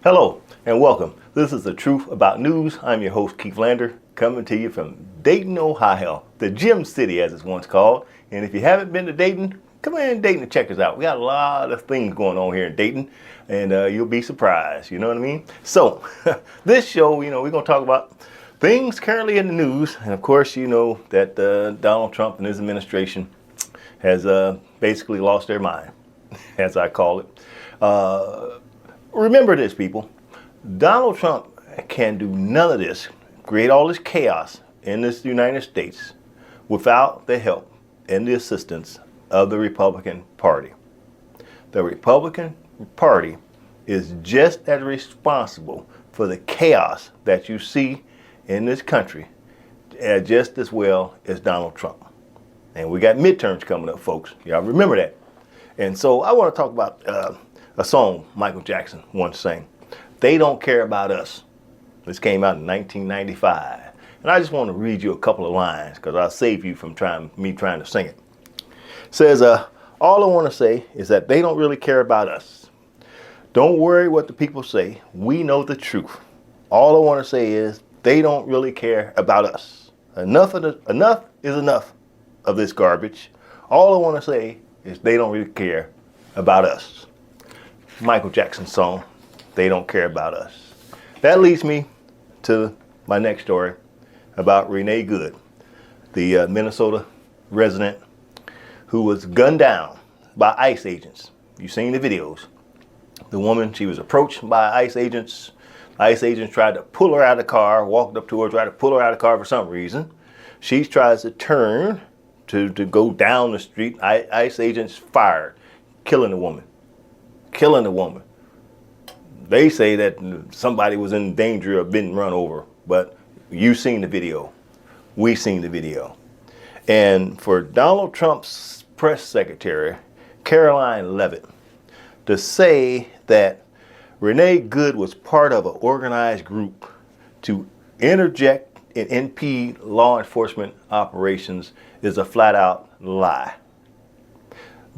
Hello and welcome. This is The Truth About News. I'm your host, Keith Lander, coming to you from Dayton, Ohio, the Gem City as it's once called. And if you haven't been to Dayton, come in Dayton and check us out. We got a lot of things going on here in Dayton, and you'll be surprised, you know what I mean? So, this show, we're going to talk about things currently in the news. And of course, you know that Donald Trump and his administration has basically lost their mind, as I call it. Remember this, people. Donald Trump can do none of this, create all this chaos in this United States without the help and the assistance of the Republican Party. The Republican Party is just as responsible for the chaos that you see in this country just as well as Donald Trump. And we got midterms coming up, folks. Y'all remember that. And so I want to talk about a song Michael Jackson once sang. They Don't Care About Us. This came out in 1995. And I just want to read you a couple of lines because I'll save you from me trying to sing it. It says, all I want to say is that they don't really care about us. Don't worry what the people say. We know the truth. All I want to say is they don't really care about us. Enough is enough of this garbage. All I want to say is they don't really care about us. Michael Jackson song, They Don't Care About Us. That leads me to my next story about Renee Good, the Minnesota resident who was gunned down by ICE agents. You've seen the videos. The woman, she was approached by ICE agents. ICE agents tried to pull her out of the car, walked up to her, tried to pull her out of the car for some reason. She tries to turn to go down the street. ICE agents fired, killing the woman. They say that somebody was in danger of being run over, but you've seen the video. We've seen the video. And for Donald Trump's press secretary, Caroline Leavitt, to say that Renee Good was part of an organized group to interject and impede law enforcement operations is a flat out lie.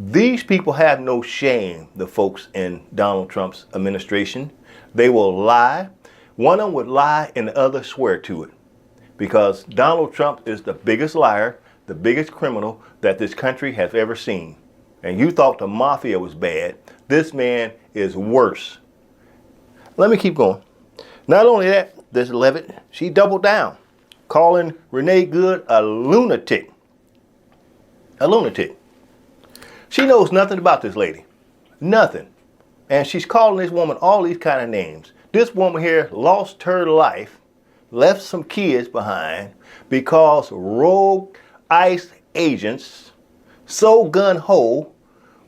These people have no shame, the folks in Donald Trump's administration. They will lie. One of them would lie and the other swear to it. Because Donald Trump is the biggest liar, the biggest criminal that this country has ever seen. And you thought the mafia was bad. This man is worse. Let me keep going. Not only that, this Leavitt, she doubled down, calling Renee Good a lunatic. A lunatic. She knows nothing about this lady. Nothing. And she's calling this woman all these kind of names. This woman here lost her life, left some kids behind because rogue ICE agents, so gun-ho,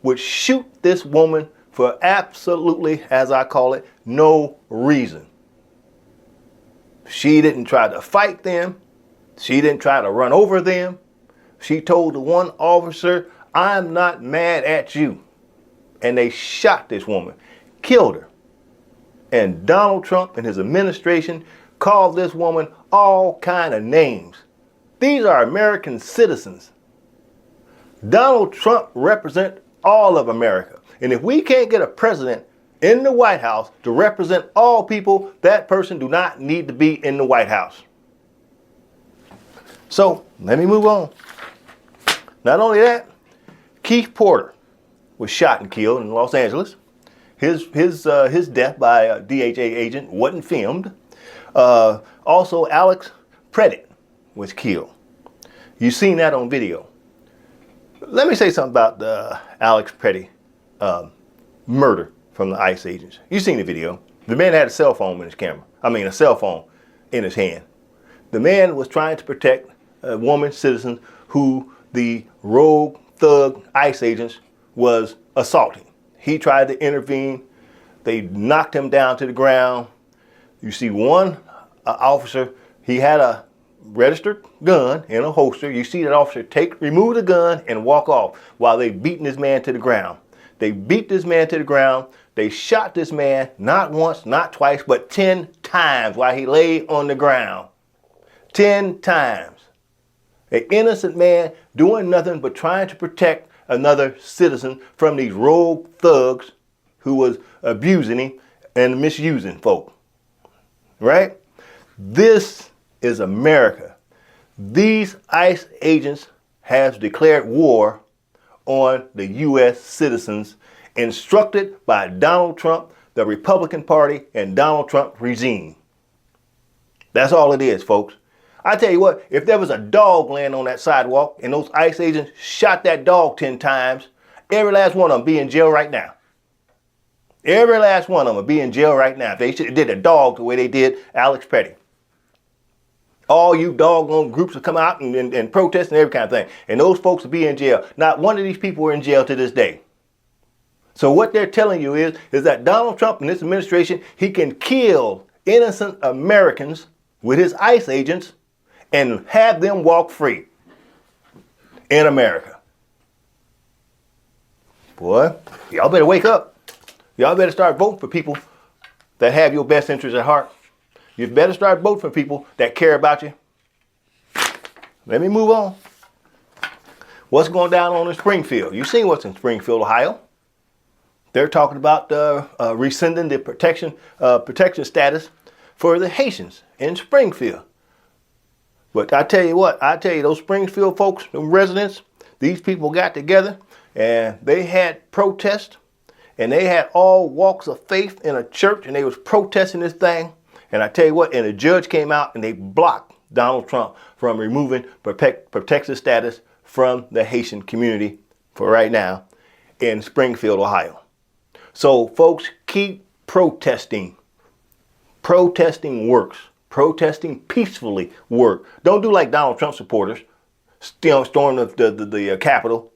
would shoot this woman for absolutely, as I call it, no reason. She didn't try to fight them. She didn't try to run over them. She told the one officer, I'm not mad at you. And they shot this woman, killed her. And Donald Trump and his administration called this woman all kind of names. These are American citizens. Donald Trump represents all of America. And if we can't get a president in the White House to represent all people, that person do not need to be in the White House. So let me move on. Not only that, Keith Porter was shot and killed in Los Angeles. His death by a DHA agent wasn't filmed. Also, Alex Predit was killed. You've seen that on video. Let me say something about the Alex Predit murder from the ICE agents. You've seen the video. The man had a cell phone in his camera. A cell phone in his hand. The man was trying to protect a woman citizen who the rogue thug ICE agents was assaulting. He tried to intervene. They knocked him down to the ground. You see one officer, he had a registered gun in a holster. You see that officer remove the gun and walk off while they beating this man to the ground. They beat this man to the ground. They shot this man not once, not twice, but 10 times while he lay on the ground. 10 times. An innocent man doing nothing but trying to protect another citizen from these rogue thugs who was abusing him and misusing folk. Right? This is America. These ICE agents have declared war on the U.S. citizens instructed by Donald Trump, the Republican Party, and Donald Trump regime. That's all it is, folks. I tell you what, if there was a dog laying on that sidewalk and those ICE agents shot that dog 10 times, every last one of them be in jail right now. Every last one of them would be in jail right now if they did a dog the way they did Alex Petty. All you doggone groups will come out and protest and every kind of thing. And those folks will be in jail. Not one of these people are in jail to this day. So what they're telling you is that Donald Trump and this administration, he can kill innocent Americans with his ICE agents and have them walk free in America. Boy, y'all better wake up. Y'all better start voting for people that have your best interests at heart. You better start voting for people that care about you. Let me move on. What's going down on in Springfield? You've seen what's in Springfield, Ohio. They're talking about rescinding the protection status for the Haitians in Springfield. But I tell you what, those Springfield folks, the residents, these people got together and they had protests and they had all walks of faith in a church and they was protesting this thing. And I tell you what, and the judge came out and they blocked Donald Trump from removing protected status from the Haitian community for right now in Springfield, Ohio. So folks, keep protesting. Protesting works. Protesting peacefully works. Don't do like Donald Trump supporters, storm the Capitol,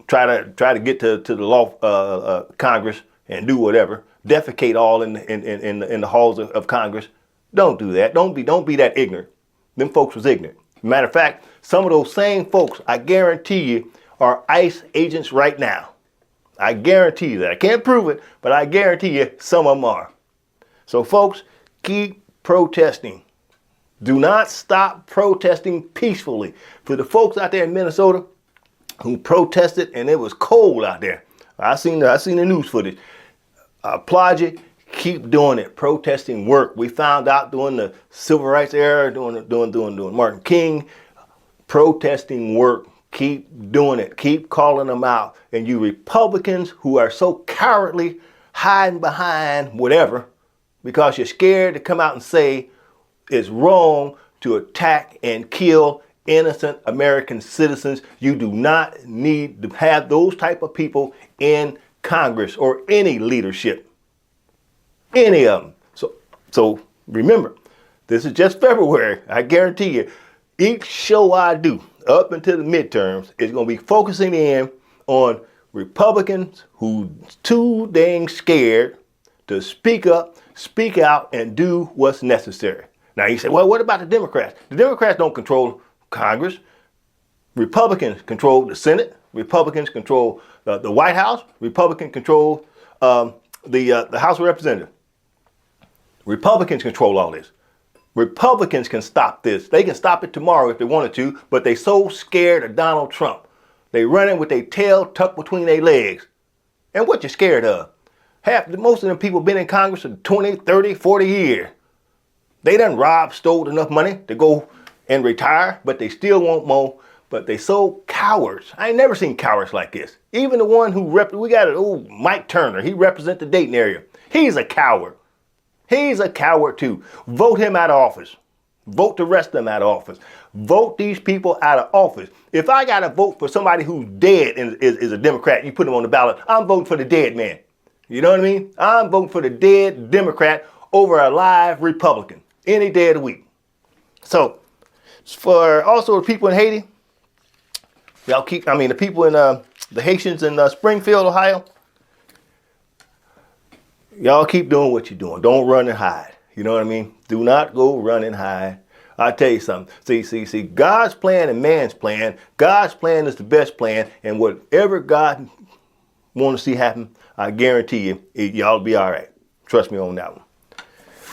try to get to the law Congress and do whatever. Defecate all in the halls of Congress. Don't do that. Don't be that ignorant. Them folks was ignorant. Matter of fact, some of those same folks, I guarantee you, are ICE agents right now. I guarantee you that. I can't prove it, but I guarantee you some of them are. So folks, keep protesting. Do not stop protesting peacefully. For the folks out there in Minnesota who protested and it was cold out there, I seen the news footage. I applaud you. Keep doing it. Protesting work. We found out during the civil rights era, during Martin King, protesting work. Keep doing it. Keep calling them out. And you Republicans who are so cowardly, hiding behind whatever, because you're scared to come out and say it's wrong to attack and kill innocent American citizens. You do not need to have those type of people in Congress or any leadership, any of them. So remember, this is just February. I guarantee you, each show I do up until the midterms is going to be focusing in on Republicans who too dang scared to speak up, speak out, and do what's necessary. Now you say, well, what about the Democrats? The Democrats don't control Congress. Republicans control the Senate. Republicans control the White House. Republicans control the House of Representatives. Republicans control all this. Republicans can stop this. They can stop it tomorrow if they wanted to, but they so scared of Donald Trump. They running with their tail tucked between their legs. And what you scared of? Most of them people been in Congress for 20, 30, 40 years. They done robbed, stole enough money to go and retire, but they still want more. But they so cowards. I ain't never seen cowards like this. Even the one who we got old Mike Turner. He represents the Dayton area. He's a coward. He's a coward too. Vote him out of office. Vote the rest of them out of office. Vote these people out of office. If I got to vote for somebody who's dead and is a Democrat, you put them on the ballot, I'm voting for the dead man. You know what I mean? I'm voting for the dead Democrat over a live Republican any day of the week. So for also the people in Haiti, the people in the Haitians in Springfield, Ohio, y'all keep doing what you're doing. Don't run and hide. You know what I mean? Do not go run and hide. I'll tell you something. See, God's plan and man's plan. God's plan is the best plan. And whatever God wants to see happen, I guarantee you, y'all will be all right. Trust me on that one.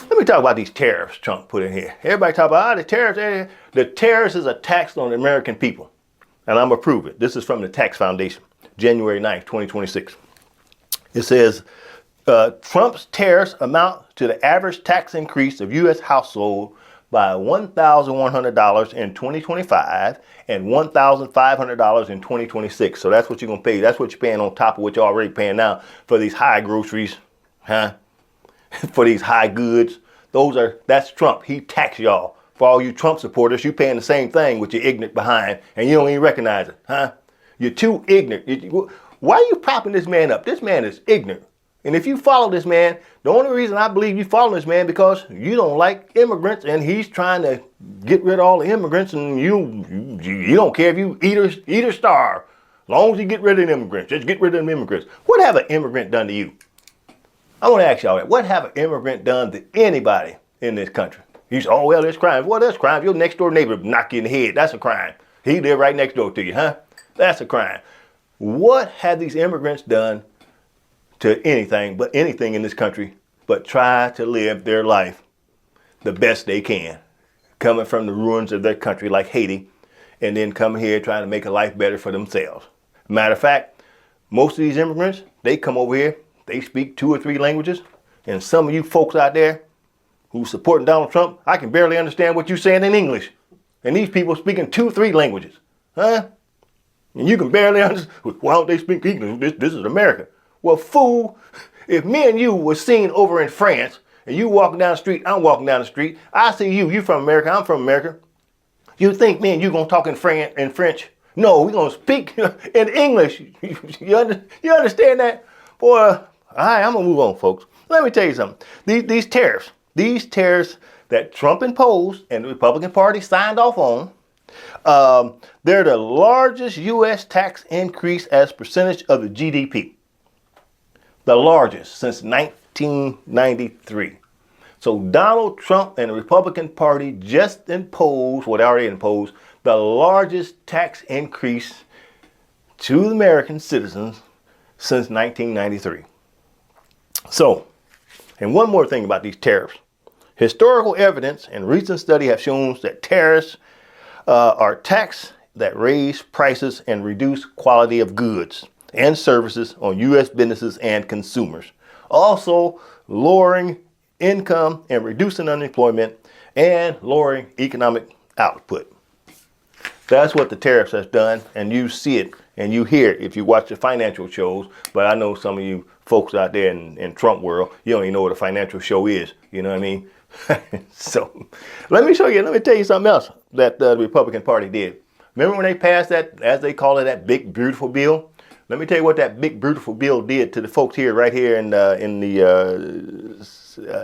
Let me talk about these tariffs Trump put in here. Everybody talk about the tariffs. The tariffs is a tax on the American people. And I'm going to prove it. This is from the Tax Foundation, January 9th, 2026. It says, Trump's tariffs amount to the average tax increase of U.S. household by $1,100 in 2025 and $1,500 in 2026. So that's what you're going to pay. That's what you're paying on top of what you're already paying now for these high groceries, huh? For these high goods. That's Trump. He tax y'all. For all you Trump supporters, you paying the same thing with your ignorant behind, and you don't even recognize it, huh? You're too ignorant. Why are you propping this man up? This man is ignorant. And if you follow this man, the only reason I believe you follow this man because you don't like immigrants, and he's trying to get rid of all the immigrants, and you don't care if you eat or starve. As long as you get rid of the immigrants, just get rid of them immigrants. What have an immigrant done to you? I want to ask y'all that. What have an immigrant done to anybody in this country? You say, oh, well, there's crime. Well, there's crime. Your next door neighbor knock you in the head. That's a crime. He live right next door to you, huh? That's a crime. What have these immigrants done to anything in this country but try to live their life the best they can, coming from the ruins of their country like Haiti, and then coming here trying to make a life better for themselves? Matter of fact, most of these immigrants, they come over here, they speak 2 or 3 languages, and some of you folks out there who's supporting Donald Trump, I can barely understand what you're saying in English. And these people speaking 2, 3 languages, huh? And you can barely understand. Why don't they speak English? This is America. Well, fool, if me and you were seen over in France, and you walking down the street, I'm walking down the street, I see you from America, I'm from America. You think me and you gonna talk in French? No, we're gonna speak in English. You understand that? Boy, all right, I'm gonna move on, folks. Let me tell you something. These tariffs that Trump imposed and the Republican Party signed off on, they're the largest U.S. tax increase as percentage of the GDP. The largest since 1993. So Donald Trump and the Republican Party just imposed, what they already imposed, the largest tax increase to American citizens since 1993. So, and one more thing about these tariffs. Historical evidence and recent study have shown that tariffs are taxes that raise prices and reduce quality of goods and services on U.S. businesses and consumers. Also lowering income and reducing unemployment and lowering economic output. That's what the tariffs has done, and you see it and you hear it if you watch the financial shows. But I know some of you folks out there in Trump world, you don't even know what a financial show is. You know what I mean? So let me tell you something else that the Republican Party did. Remember when they passed that, as they call it, that big beautiful bill? Let me tell you what that big beautiful bill did to the folks here, right here in the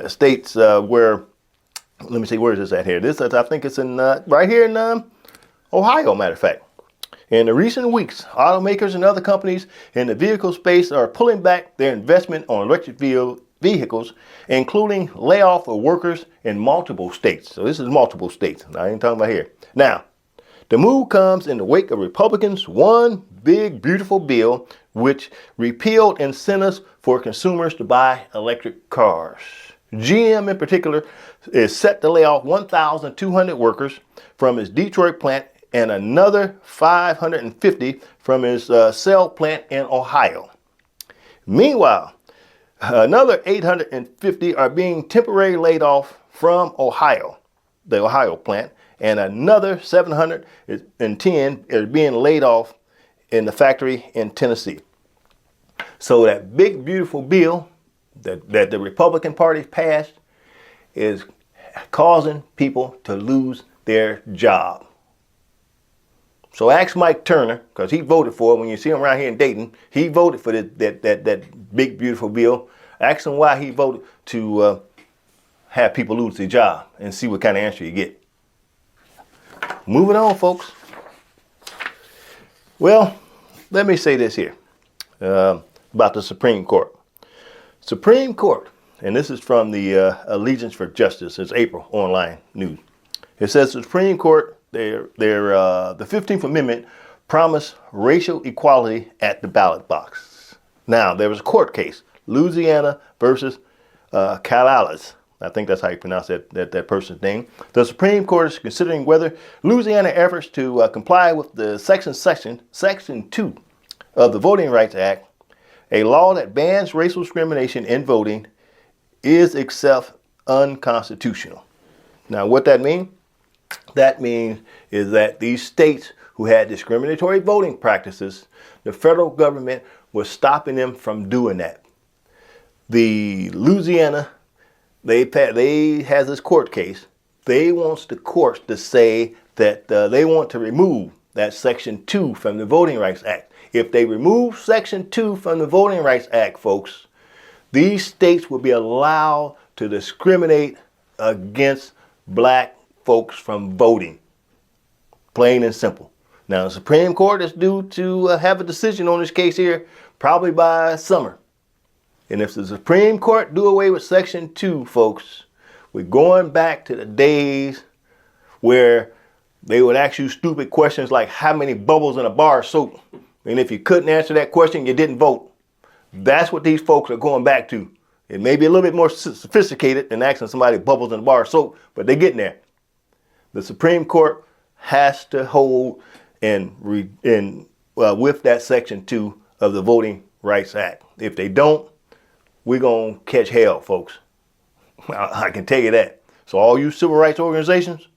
states where, let me see, where is this at here? I think it's in right here in Ohio, matter of fact. In the recent weeks, automakers and other companies in the vehicle space are pulling back their investment on electric vehicles, including layoff of workers in multiple states. So this is multiple states. I ain't talking about here. Now, the move comes in the wake of Republicans' one big beautiful bill, which repealed incentives for consumers to buy electric cars. GM in particular is set to lay off 1,200 workers from its Detroit plant and another 550 from his cell plant in Ohio. Meanwhile, another 850 are being temporarily laid off from Ohio, the Ohio plant, and another 710 is being laid off in the factory in Tennessee. So that big beautiful bill that the Republican Party passed is causing people to lose their job. So ask Mike Turner, because he voted for it. When you see him around here in Dayton, he voted for that big beautiful bill. Ask him why he voted to have people lose their job, and see what kind of answer you get. Moving on, folks. Well, let me say this here about the Supreme Court. Supreme Court, and this is from the Allegiance for Justice. It's April online news. It says the Supreme Court, the 15th Amendment promised racial equality at the ballot box. Now, there was a court case, Louisiana versus Calales. I think that's how you pronounce that person's name. The Supreme Court is considering whether Louisiana efforts to comply with the Section 2 of the Voting Rights Act A law that bans racial discrimination in voting is itself unconstitutional. Now, what that means? That means is that these states who had discriminatory voting practices, the federal government was stopping them from doing that. The Louisiana, they has this court case. They wants the courts to say that they want to remove that Section 2 from the Voting Rights Act. If they remove Section 2 from the Voting Rights Act, folks, these states will be allowed to discriminate against black folks from voting. Plain and simple. Now, the Supreme Court is due to have a decision on this case here probably by summer. And if the Supreme Court do away with Section 2, folks, we're going back to the days where they would ask you stupid questions like how many bubbles in a bar of soap. And if you couldn't answer that question, you didn't vote. That's what these folks are going back to. It may be a little bit more sophisticated than asking somebody bubbles in a bar of soap, but they're getting there. The Supreme Court has to hold with that Section 2 of the Voting Rights Act. If they don't, we're going to catch hell, folks. I can tell you that. So all you civil rights organizations,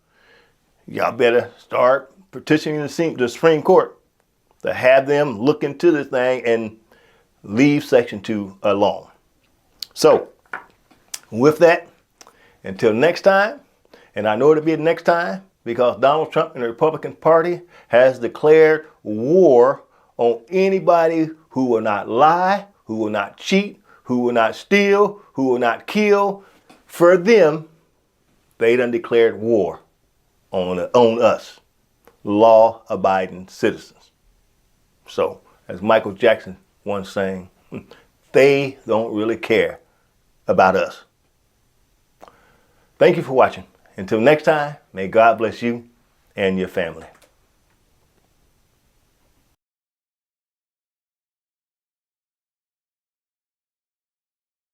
y'all better start petitioning the Supreme Court to have them look into this thing and leave Section 2 alone. So with that, until next time, and I know it'll be the next time because Donald Trump and the Republican Party has declared war on anybody who will not lie, who will not cheat, who will not steal, who will not kill. For them, they done declared war on us, law-abiding citizens. So, as Michael Jackson once sang, they don't really care about us. Thank you for watching. Until next time, may God bless you and your family.